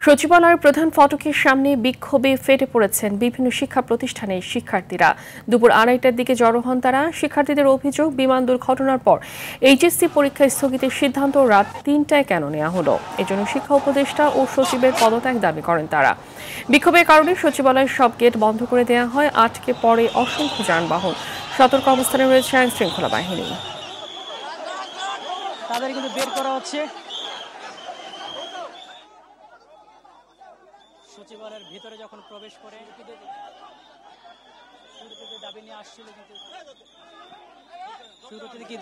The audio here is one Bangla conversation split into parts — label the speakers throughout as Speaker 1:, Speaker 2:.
Speaker 1: সচিবালয়ের প্রধান ফটকের সামনে বিক্ষোভে ফেটে পড়েছেন বিভিন্ন শিক্ষা প্রতিষ্ঠানের শিক্ষার্থীরা। দুপুর 2:30টার দিকে জড়ো হন তারা। শিক্ষার্থীদের অভিযোগ, বিমান দুর্ঘটনার পর এইচএসসি পরীক্ষা স্থগিতের সিদ্ধান্ত রাত 3টায় কেন নেওয়া হলো। এজন্য শিক্ষা উপদেষ্টা ও সচিবের পদত্যাগ দাবি করেন তারা। বিক্ষোভের কারণে সচিবালয়ের সব গেট বন্ধ করে দেওয়া হয়। আটকে পড়ে অসংখ্য যানবাহন। সতর্ক অবস্থানে রয়েছে আইন শৃঙ্খলা বাহিনী।
Speaker 2: তাদের কিন্তু বের করা হচ্ছে। সচিবালয়ের ভিতরে যখন প্রবেশ করে দাবি নিয়ে আসছিল, কিন্তু শুরু থেকে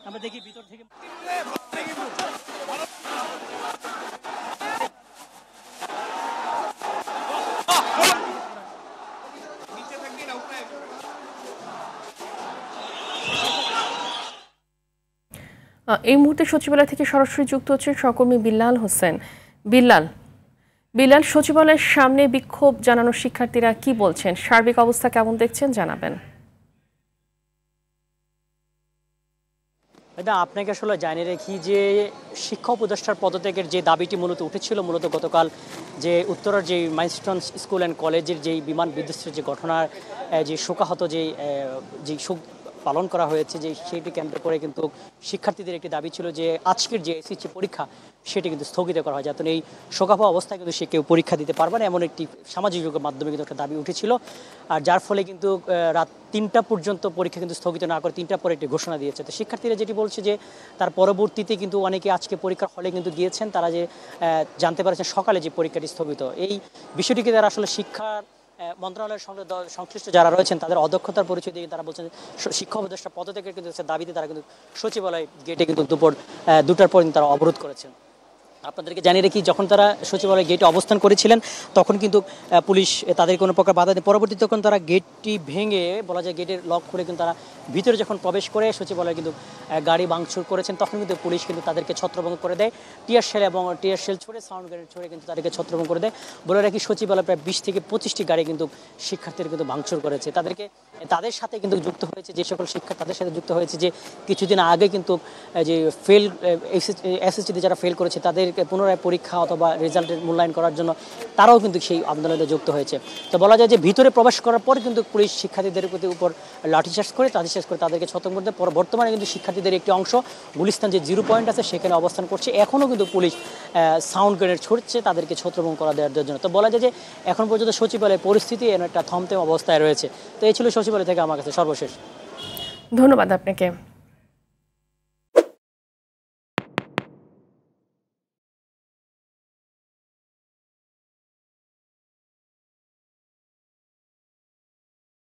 Speaker 2: আমরা দেখি ভিতর থেকে
Speaker 1: এই মুহূর্তে সচিবালয় থেকে সরাসরি যুক্ত হচ্ছেন সহকর্মী বিল্লাল হোসেন। বিল্লাল, সচিবালয়ের সামনে বিক্ষোভ জানানো শিক্ষার্থীরা কি বলছেন, সার্বিক অবস্থা কেমন দেখছেন জানাবেন।
Speaker 2: আপনাকে আসলে জানিয়ে রাখি যে শিক্ষা উপদেষ্টার পদত্যাগের যে দাবিটি মূলত উঠেছিল, মূলত গতকাল যে উত্তরার যে মাইলস্টোন স্কুল অ্যান্ড কলেজের যে বিমান বিধ্বস্তের যে ঘটনার যে শোকাহত যে শোক পালন করা হয়েছে, যে সেটি কেন্দ্র করে কিন্তু শিক্ষার্থীদের একটি দাবি ছিল যে আজকের যে এসএসসি পরীক্ষা সেটি কিন্তু স্থগিত করা হয়, যাতে এই শোকাবহ অবস্থায় কিন্তু সে কেউ পরীক্ষা দিতে পারবে না, এমন একটি সামাজিক যোগাযোগের মাধ্যমে কিন্তু একটা দাবি উঠেছিল। আর যার ফলে কিন্তু রাত 3টা পর্যন্ত পরীক্ষা কিন্তু স্থগিত না করে 3টার পরে একটি ঘোষণা দিয়েছে। তো শিক্ষার্থীরা যেটি বলছে যে তার পরবর্তীতে কিন্তু অনেকে আজকে পরীক্ষার হলে কিন্তু গিয়েছেন, তারা যে জানতে পারছেন সকালে যে পরীক্ষাটি স্থগিত, এই বিষয়টিকে তারা আসলে শিক্ষার মন্ত্রণালয়ের সঙ্গে সংশ্লিষ্ট যারা রয়েছেন তাদের অদক্ষতার পরিচয় দিয়ে তারা বলছেন শিক্ষা উপদেষ্টা পদত্যাগের কিন্তু দাবিতে তারা কিন্তু সচিবালয় গেটে কিন্তু দুপুর 2টার পর তারা অবরোধ করেছেন। আপনাদেরকে জানিয়ে রাখি, যখন তারা সচিবালয় গেটে অবস্থান করেছিলেন তখন কিন্তু পুলিশ তাদের কোনো প্রকার বাধা দেয়। পরবর্তীতে যখন তারা গেটটি ভেঙে, বলা যায় গেটের লক খুলে কিন্তু তারা ভিতরে যখন প্রবেশ করে সচিবালয়ে কিন্তু গাড়ি ভাঙচুর করেছেন, তখন কিন্তু পুলিশ কিন্তু তাদেরকে ছত্রভঙ্গ করে দেয়। টিয়ার শেল ছুড়ে, সাউন্ড গ্রেনেড ছুড়ে কিন্তু তাদেরকে ছত্রভঙ্গ করে দেয়। বলে রাখি, সচিবালয় প্রায় 20 থেকে 25টি গাড়ি কিন্তু শিক্ষার্থীরা কিন্তু ভাঙচুর করেছে। তাদের সাথে কিন্তু যুক্ত হয়েছে যে সকল শিক্ষার্থী, তাদের সাথে যুক্ত হয়েছে যে কিছুদিন আগে কিন্তু যে এসএসসিতে যারা ফেল করেছে তাদের পুনরায় পরীক্ষা অথবা রেজাল্টের মূল্যায়ন করার জন্য তারাও কিন্তু সেই আন্দোলনে যুক্ত হয়েছে। তো বলা যায় যে ভিতরে প্রবেশ করার পর কিন্তু পুলিশ শিক্ষার্থীদের উপর লাঠিচার্জ করে তাদেরকে ছত্রভঙ্গ করতে। বর্তমানে কিন্তু শিক্ষার্থীদের একটি অংশ গুলিস্তান যে 0 পয়েন্ট আছে সেখানে অবস্থান করছে। এখনও কিন্তু পুলিশ সাউন্ড গ্রেনেড ছুড়ছে তাদেরকে ছত্রভঙ্গ করা দেওয়ার জন্য। তো বলা যায় যে এখন পর্যন্ত সচিবালয়ের পরিস্থিতি একটা থমথম অবস্থায় রয়েছে। তো এই ছিল সচিবালয় থেকে আমার কাছে সর্বশেষ।
Speaker 1: ধন্যবাদ আপনাকে।